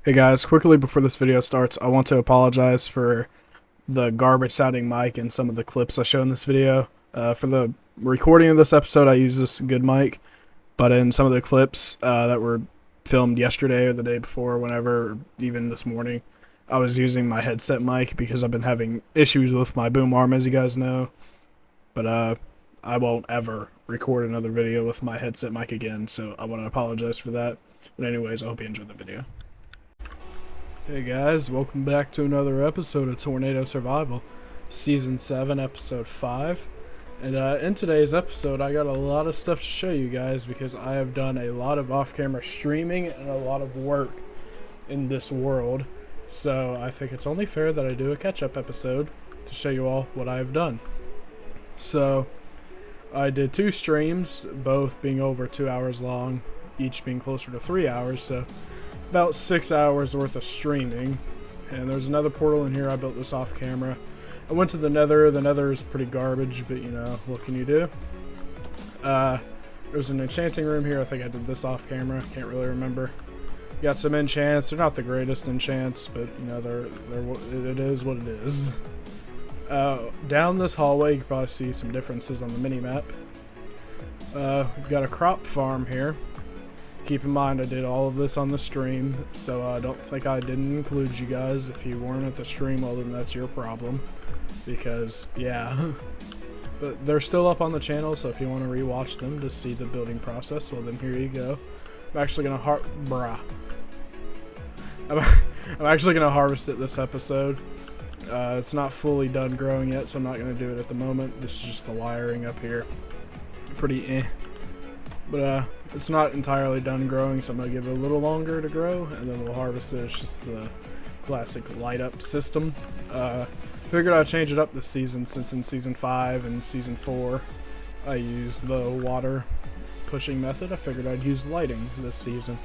Hey guys, quickly before this video starts, I want to apologize for the garbage sounding mic and some of the clips I show in this video. For the recording of this episode, I use this good mic, but in some of the clips that were filmed yesterday or the day before, whenever, even this morning, I was using my headset mic because I've been having issues with my boom arm, as you guys know. But I won't ever record another video with my headset mic again, so I want to apologize for that. But anyways, I hope you enjoyed the video. Hey guys, welcome back to another episode of Tornado Survival, Season 7, Episode 5. And in today's episode, I got a lot of stuff to show you guys because I have done a lot of off-camera streaming and a lot of work in this world. So I think it's only fair that I do a catch-up episode to show you all what I have done. So I did 2 streams, both being over 2 hours long, each being closer to 3 hours, so about 6 hours worth of streaming. And there's another portal in here. I built this off camera. I went to the nether. The nether is pretty garbage, but you know, what can you do? There's an enchanting room here. I think I did this off camera. Can't really remember. Got some enchants. They're not the greatest enchants, but you know, it is what it is. Down this hallway, you can probably see some differences on the mini-map. We've got a crop farm here. Keep in mind I did all of this on the stream, so I don't think I didn't include you guys. If you weren't at the stream, well then that's your problem. Because, yeah. But they're still up on the channel, so if you want to rewatch them to see the building process, well then here you go. I'm actually going to I'm actually going to harvest it this episode. It's not fully done growing yet, so I'm not going to do it at the moment. This is just the wiring up here. Pretty eh. But, it's not entirely done growing, so I'm going to give it a little longer to grow, and then we'll harvest it. It's just the classic light-up system. Figured I'd change it up this season, since in Season 5 and Season 4 I used the water pushing method. I figured I'd use lighting this season.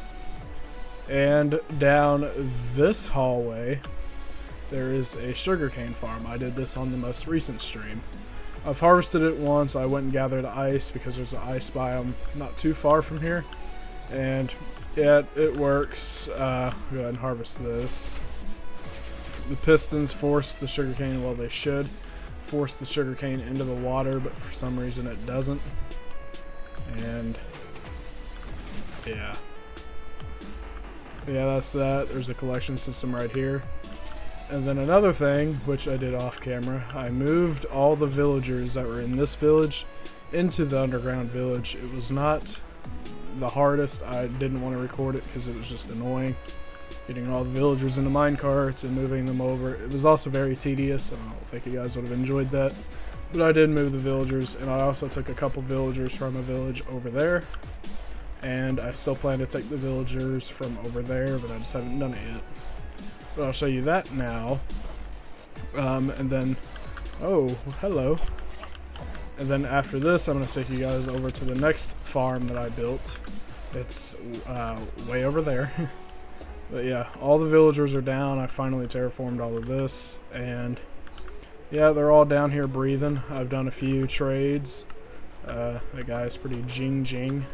And down this hallway, there is a sugarcane farm. I did this on the most recent stream. I've harvested it once. I went and gathered ice because there's an ice biome not too far from here. And yeah, it works. Go ahead and harvest this. The pistons force the sugarcane, well they should, force the sugarcane into the water, but for some reason it doesn't. And yeah. Yeah, that's that. There's a collection system right here. And then another thing, which I did off camera, I moved all the villagers that were in this village into the underground village. It was not the hardest. I didn't want to record it because it was just annoying. Getting all the villagers into minecarts and moving them over. It was also very tedious. I don't think you guys would have enjoyed that. But I did move the villagers, and I also took a couple villagers from a village over there. And I still plan to take the villagers from over there, but I just haven't done it yet. But I'll show you that now. And then, oh, hello. And then after this, I'm going to take you guys over to the next farm that I built. It's way over there. But yeah, all the villagers are down. I finally terraformed all of this. And yeah, they're all down here breathing. I've done a few trades. That guy's pretty jing.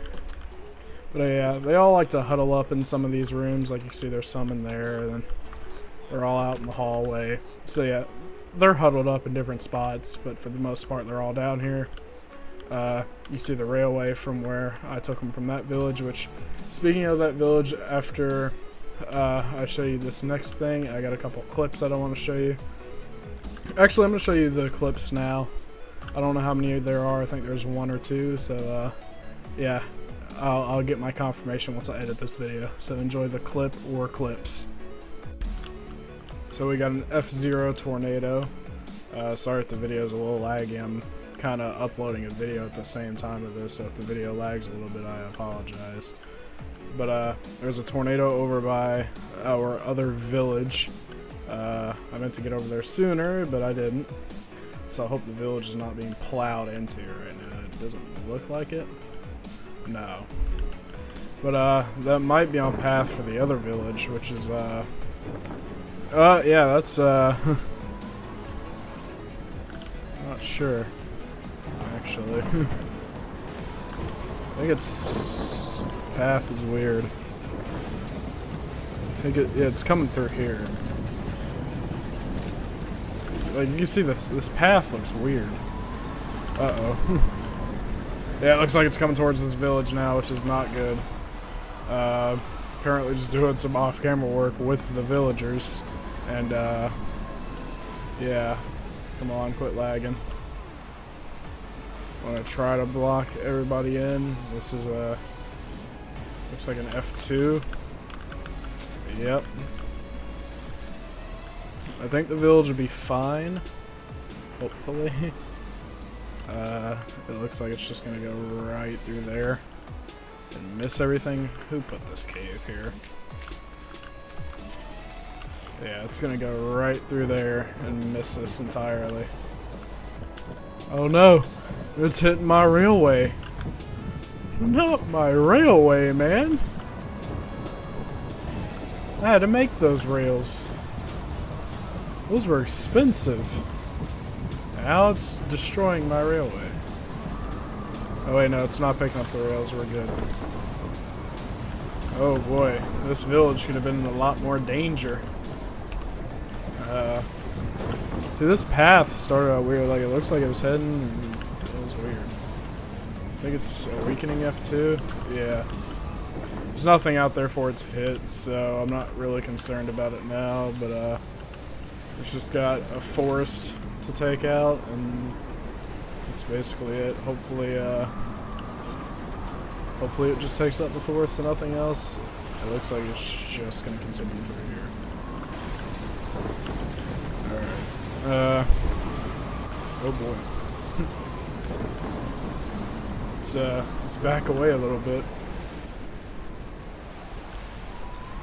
But yeah, they all like to huddle up in some of these rooms. Like you see, there's some in there. And then they're all out in the hallway. So yeah, they're huddled up in different spots, but for the most part, they're all down here. You see the railway from where I took them from that village, which, speaking of that village, after I show you this next thing, I got a couple clips that I want to show you. Actually, I'm going to show you the clips now. I don't know how many there are. I think there's 1 or 2, so yeah, I'll get my confirmation once I edit this video. So enjoy the clip or clips. So we got an F-Zero tornado. Sorry if the video's a little laggy. I'm kind of uploading a video at the same time of this, so if the video lags a little bit, I apologize. But there's a tornado over by our other village. I meant to get over there sooner, but I didn't. So I hope the village is not being plowed into right now. It doesn't look like it. No. But that might be on path for the other village, which is yeah, that's, not sure, actually. I think its path is weird. think yeah, it's coming through here. Like, you can see this path looks weird. Uh-oh. Yeah, it looks like it's coming towards this village now, which is not good. Apparently just doing some off-camera work with the villagers. And, yeah. Come on, quit lagging. I'm gonna try to block everybody in. This is a... looks like an F2. Yep. I think the village will be fine. Hopefully. It looks like it's just gonna go right through there. And miss everything. Who put this cave here? Yeah, it's gonna go right through there and miss this entirely. Oh no! It's hitting my railway. Not my railway, man! I had to make those rails. Those were expensive. Now it's destroying my railway. Oh wait, no, it's not picking up the rails. We're good. Oh boy, this village could have been in a lot more danger. See, this path started out weird. Like, it looks like it was heading. It was weird. I think it's Awakening F2. Yeah. There's nothing out there for it to hit, so I'm not really concerned about it now. But it's just got a forest to take out, and that's basically it. Hopefully it just takes out the forest and nothing else. It looks like it's just gonna continue through here. Alright. Oh boy. Let's back away a little bit.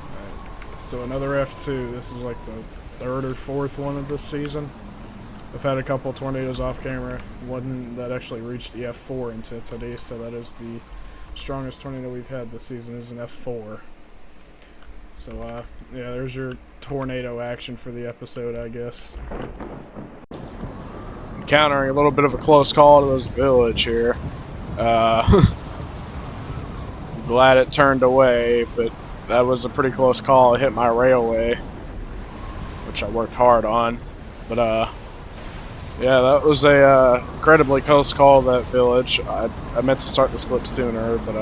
Alright. So another F2. This is like the third or fourth one of this season. I've had a couple tornadoes off camera. One that actually reached the F4 intensity, so that is the strongest tornado we've had this season is an F4. So, yeah, there's your tornado action for the episode, I guess. Encountering a little bit of a close call to this village here. I'm glad it turned away, but that was a pretty close call. It hit my railway, which I worked hard on. But, yeah, that was a incredibly close call, that village. I meant to start this clip sooner, but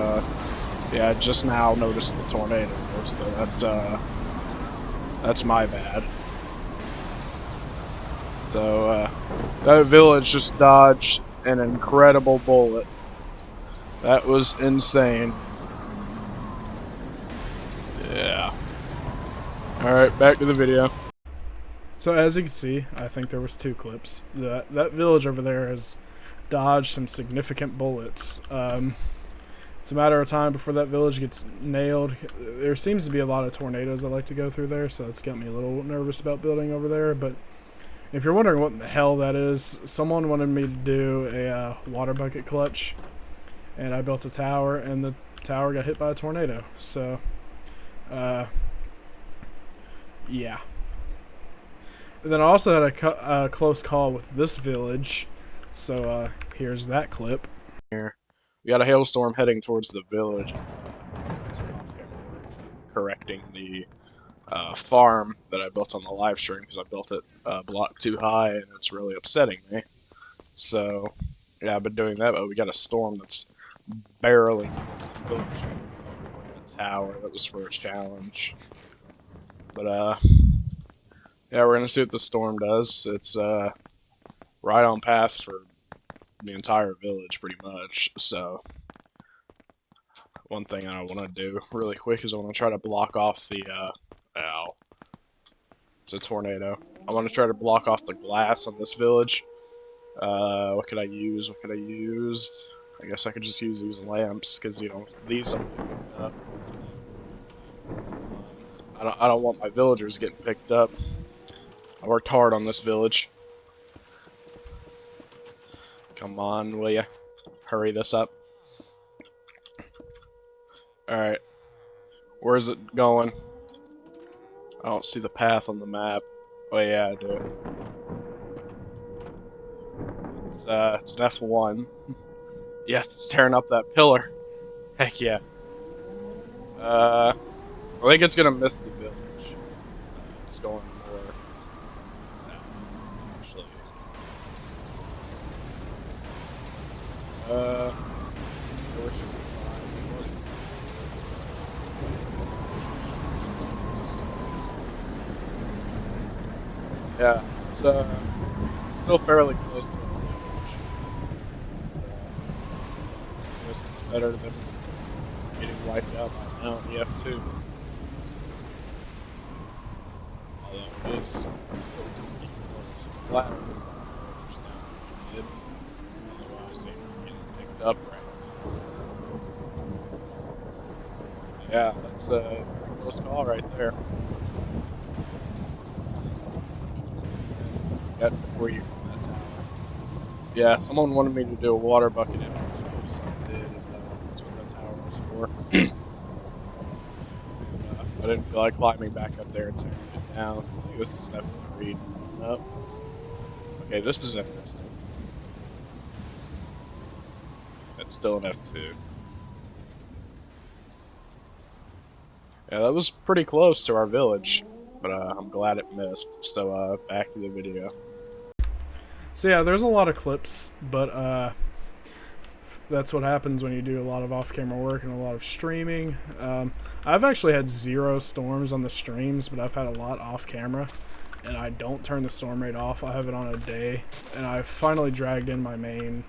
yeah, I just now noticed the tornado, so that's my bad. So that village just dodged an incredible bullet. That was insane. Yeah. Alright, back to the video. So as you can see, I think there was two clips. That village over there has dodged some significant bullets. It's a matter of time before that village gets nailed. There seems to be a lot of tornadoes that like to go through there, so it's got me a little nervous about building over there. But if you're wondering what the hell that is, someone wanted me to do a water bucket clutch, and I built a tower, and the tower got hit by a tornado. So, yeah. And then I also had a close call with this village, so here's that clip. Here, we got a hailstorm heading towards the village. Correcting the farm that I built on the live stream because I built it a block too high, and it's really upsetting me. So, yeah, I've been doing that, but we got a storm that's barely the tower. That was first challenge. But, yeah, we're gonna see what the storm does. It's right on path for the entire village, pretty much. So, one thing I want to do really quick is I want to try to block off the ow. It's a tornado. I want to try to block off the glass on this village. What could I use? What could I use? I guess I could just use these lamps because, you know, these are I don't want my villagers getting picked up. I worked hard on this village. Come on, will ya? Hurry this up. Alright. Where's it going? I don't see the path on the map. Oh yeah, I do. It's an F1. Yes, it's tearing up that pillar. Heck yeah. I think it's gonna miss the village. storm more. Actually, I wish it could fly. It wasn't. Yeah, it's still fairly close to the village. I guess it's better than getting wiped out by Mount EF2. So, although it is still flatter than villagers now did. Otherwise, they were getting picked up right now. Yeah, that's a pretty close call right there. Got before you from that tower. Yeah, someone wanted me to do a water bucket in Hartsville, so I did, and that's what that tower was for. And, I didn't feel like climbing back up there and tearing it down. I think this is F3. Nope. Okay, this is interesting. It's still an F2. Yeah, that was pretty close to our village, but I'm glad it missed. So back to the video. So yeah, there's a lot of clips, but that's what happens when you do a lot of off-camera work and a lot of streaming. I've actually had 0 storms on the streams, but I've had a lot off-camera, and I don't turn the storm rate off. I have it on a day, and I've finally dragged in my main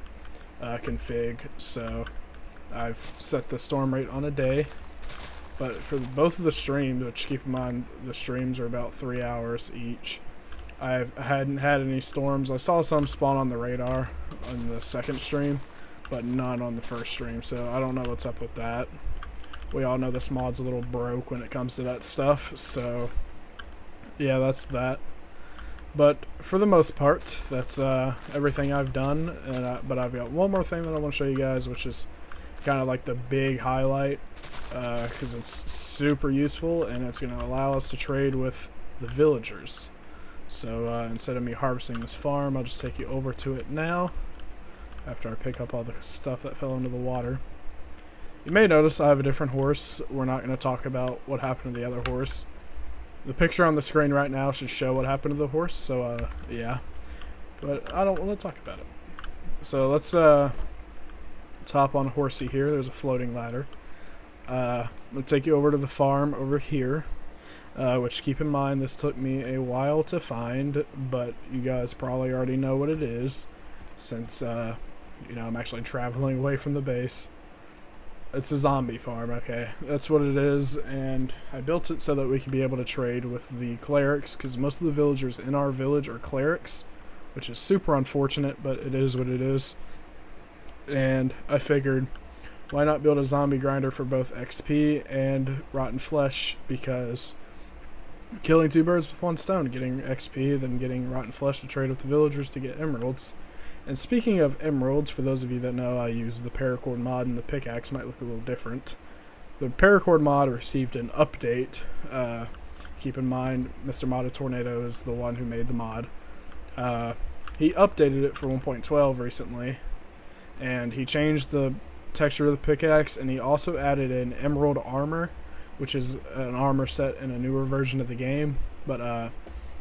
config, so I've set the storm rate on a day. But for both of the streams, which keep in mind the streams are about 3 hours each, I hadn't had any storms. I saw some spawn on the radar on the second stream, but none on the first stream, so I don't know what's up with that. We all know this mod's a little broke when it comes to that stuff, so yeah, that's that. But for the most part, that's everything I've done, but I've got one more thing that I want to show you guys, which is kind of like the big highlight, because it's super useful, and it's going to allow us to trade with the villagers. So instead of me harvesting this farm, I'll just take you over to it now, after I pick up all the stuff that fell into the water. You may notice I have a different horse. We're not going to talk about what happened to the other horse. The picture on the screen right now should show what happened to the horse, so yeah. But I don't want to talk about it. So let's hop on Horsey here. There's a floating ladder. I'm going to take you over to the farm over here, which keep in mind this took me a while to find, but you guys probably already know what it is, since you know, I'm actually traveling away from the base. It's a zombie farm, okay, that's what it is, and I built it so that we could be able to trade with the clerics, because most of the villagers in our village are clerics, which is super unfortunate, but it is what it is. And I figured, why not build a zombie grinder for both XP and rotten flesh, because killing 2 birds with 1 stone, getting XP, then getting rotten flesh to trade with the villagers to get emeralds. And speaking of emeralds, for those of you that know, I use the paracord mod, and the pickaxe might look a little different. The paracord mod received an update. Keep in mind, Mr. Modded Tornado is the one who made the mod. He updated it for 1.12 recently, and he changed the texture of the pickaxe, and he also added an emerald armor, which is an armor set in a newer version of the game, but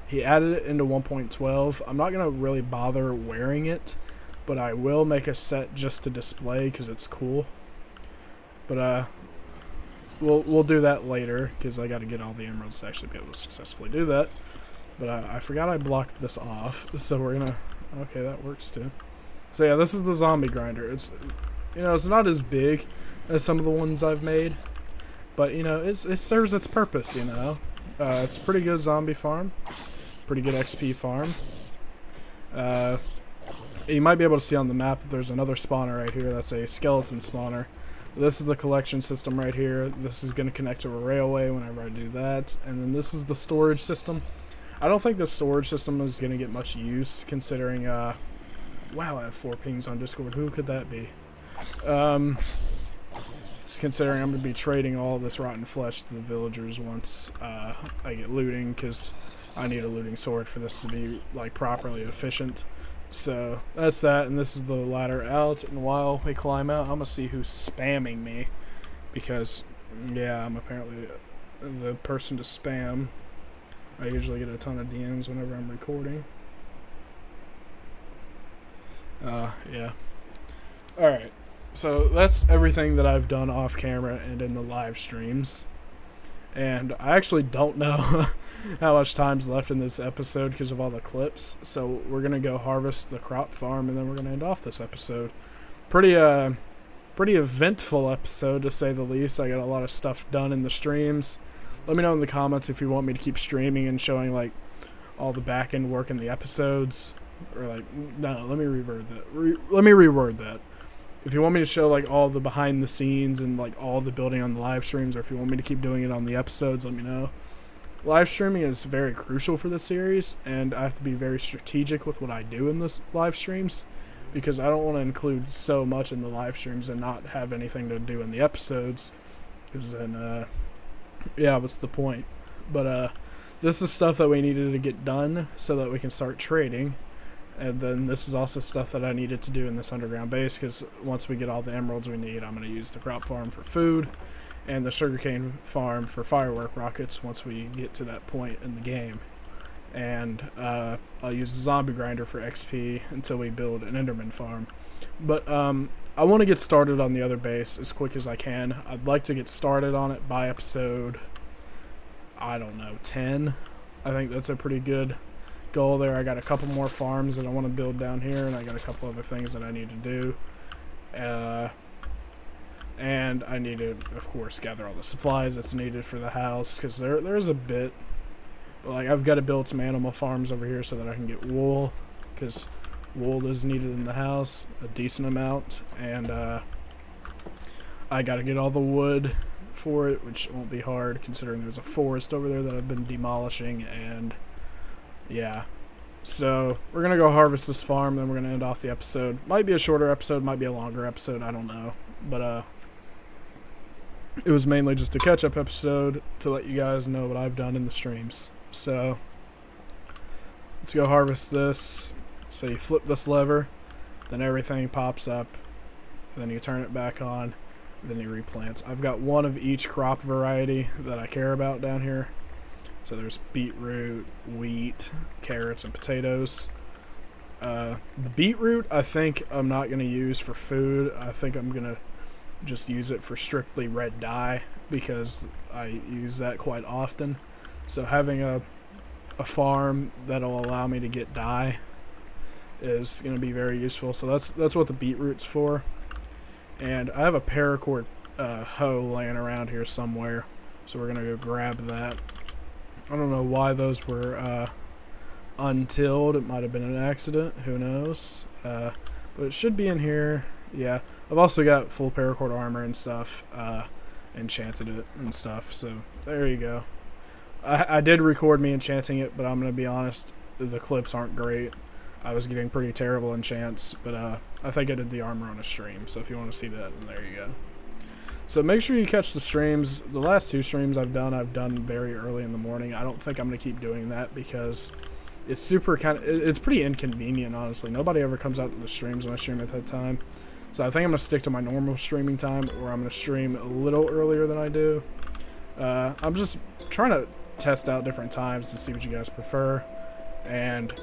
he added it into 1.12. I'm not going to really bother wearing it, but I will make a set just to display because it's cool. But we'll do that later, because I got to get all the emeralds to actually be able to successfully do that. But I forgot I blocked this off, so we're going to... Okay, that works too. So yeah, this is the zombie grinder. It's, you know, it's not as big as some of the ones I've made, but, you know, it serves its purpose, you know. It's a pretty good zombie farm. Pretty good XP farm. You might be able to see on the map that there's another spawner right here. That's a skeleton spawner. This is the collection system right here. This is going to connect to a railway whenever I do that. And then this is the storage system. I don't think the storage system is going to get much use, considering... wow, I have 4 pings on Discord. Who could that be? Considering I'm going to be trading all this rotten flesh to the villagers once I get looting, because I need a looting sword for this to be like properly efficient. So that's that, and this is the ladder out, and while we climb out, I'm going to see who's spamming me, because yeah, I'm apparently the person to spam. I usually get a ton of DMs whenever I'm recording. Yeah. Alright. So that's everything that I've done off camera and in the live streams. And I actually don't know how much time's left in this episode because of all the clips. So we're going to go harvest the crop farm and then we're going to end off this episode. Pretty eventful episode to say the least. I got a lot of stuff done in the streams. Let me know in the comments if you want me to keep streaming and showing like all the back end work in the episodes. Or like, no, let me reword that. If you want me to show like all the behind the scenes and like all the building on the live streams, or if you want me to keep doing it on the episodes, let me know. Live streaming is very crucial for this series, and I have to be very strategic with what I do in this live streams, because I don't want to include so much in the live streams and not have anything to do in the episodes, because then, yeah, what's the point? But this is stuff that we needed to get done so that we can start trading. And then this is also stuff that I needed to do in this underground base, because once we get all the emeralds we need, I'm going to use the crop farm for food and the sugarcane farm for firework rockets once we get to that point in the game. And I'll use the zombie grinder for XP until we build an enderman farm. But I want to get started on the other base as quick as I can. I'd like to get started on it by episode, I don't know, 10. I think that's a pretty good goal there. I got a couple more farms that I want to build down here, and I got a couple other things that I need to do. And I need to, of course, gather all the supplies that's needed for the house, because there's a bit. But like, I've got to build some animal farms over here so that I can get wool, because wool is needed in the house, a decent amount. And I got to get all the wood for it, which won't be hard considering there's a forest over there that I've been demolishing. And yeah, so we're gonna go harvest this farm, then we're gonna end off the episode. Might be a shorter episode, might be a longer episode, I don't know. But it was mainly just a catch-up episode to let you guys know what I've done in the streams. So let's go harvest this. So you flip this lever, then everything pops up, then you turn it back on, then you replant. I've got one of each crop variety that I care about down here. So there's beetroot, wheat, carrots, and potatoes. The beetroot I think I'm not going to use for food. I think I'm going to just use it for strictly red dye, because I use that quite often. So having a farm that'll allow me to get dye is going to be very useful. So that's what the beetroot's for. And I have a paracord hoe laying around here somewhere, so we're going to go grab that. I don't know why those were untilled. It might have been an accident. Who knows? But it should be in here. Yeah. I've also got full paracord armor and stuff. Enchanted it and stuff. So there you go. I did record me enchanting it, but I'm going to be honest, the clips aren't great. I was getting pretty terrible enchants, but I think I did the armor on a stream. So if you want to see that, then there you go. So make sure you catch the streams. The last two streams I've done very early in the morning. I don't think I'm going to keep doing that because it's it's pretty inconvenient, honestly. Nobody ever comes out to the streams when I stream at that time. So I think I'm going to stick to my normal streaming time, or I'm going to stream a little earlier than I do. I'm just trying to test out different times to see what you guys prefer. And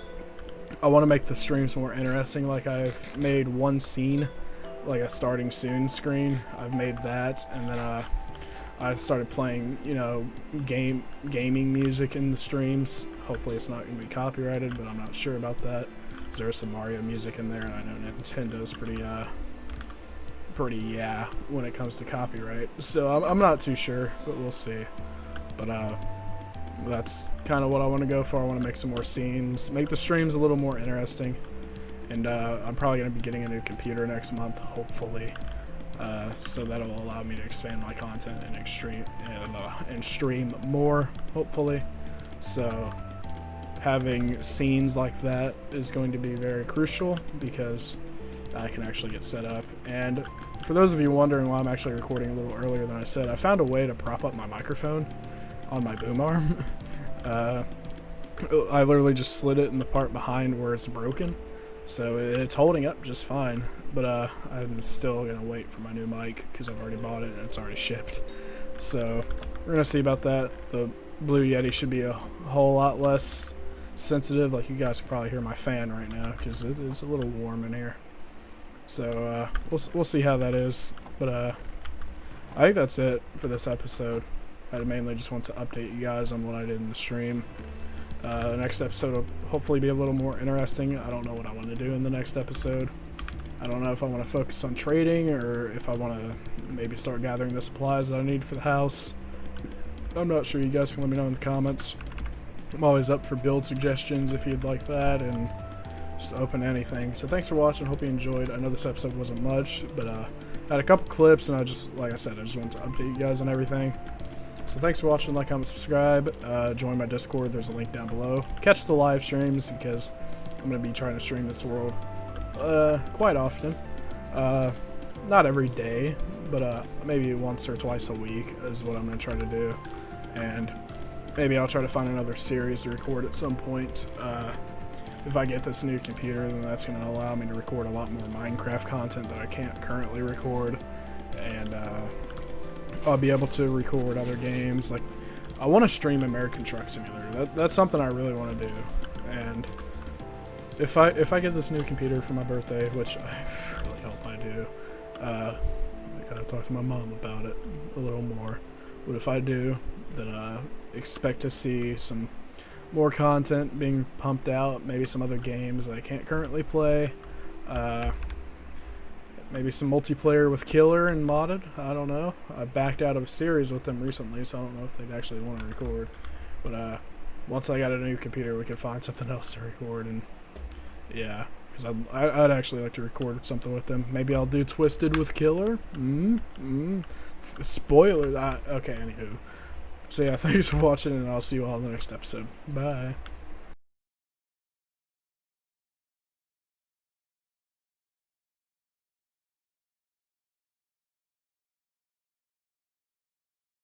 I want to make the streams more interesting. Like, I've made one scene, like a starting soon screen. I've made that, and then I started playing, you know, gaming music in the streams. Hopefully it's not going to be copyrighted, but I'm not sure about that. There's some Mario music in there, and I know Nintendo's pretty yeah when it comes to copyright. So I'm not too sure, but we'll see. But that's kind of what I want to go for. I want to make some more scenes, make the streams a little more interesting. And I'm probably going to be getting a new computer next month, hopefully. So that'll allow me to expand my content and stream more, hopefully. So having scenes like that is going to be very crucial, because I can actually get set up. And for those of you wondering why I'm actually recording a little earlier than I said, I found a way to prop up my microphone on my boom arm. I literally just slid it in the part behind where it's broken. So it's holding up just fine, but I'm still going to wait for my new mic because I've already bought it and it's already shipped. So we're going to see about that. The Blue Yeti should be a whole lot less sensitive. Like, you guys can probably hear my fan right now because it is a little warm in here. So we'll see how that is. But I think that's it for this episode. I mainly just want to update you guys on what I did in the stream. The next episode will hopefully be a little more interesting. I don't know what I want to do in the next episode. I don't know if I want to focus on trading or if I want to maybe start gathering the supplies that I need for the house. I'm not sure. You guys can let me know in the comments. I'm always up for build suggestions if you'd like that, and just open anything. So thanks for watching. Hope you enjoyed. I know this episode wasn't much, but I had a couple clips, and like I said, I just wanted to update you guys on everything. So thanks for watching. Like, comment, subscribe. Join my Discord. There's a link down below. Catch the live streams because I'm going to be trying to stream this world quite often. Not every day, but maybe once or twice a week is what I'm going to try to do. And maybe I'll try to find another series to record at some point. If I get this new computer, then that's going to allow me to record a lot more Minecraft content that I can't currently record. And I'll be able to record other games. Like, I want to stream American Truck Simulator. That's something I really want to do. And if I get this new computer for my birthday, which I really hope I do, I gotta talk to my mom about it a little more. But if I do, then expect to see some more content being pumped out. Maybe some other games that I can't currently play. Maybe some multiplayer with Killer and Modded. I don't know. I backed out of a series with them recently, so I don't know if they'd actually want to record. But once I got a new computer, we could find something else to record. And yeah, because I'd actually like to record something with them. Maybe I'll do Twisted with Killer. Spoiler. Okay, anywho. So yeah, thanks for watching, and I'll see you all in the next episode. Bye.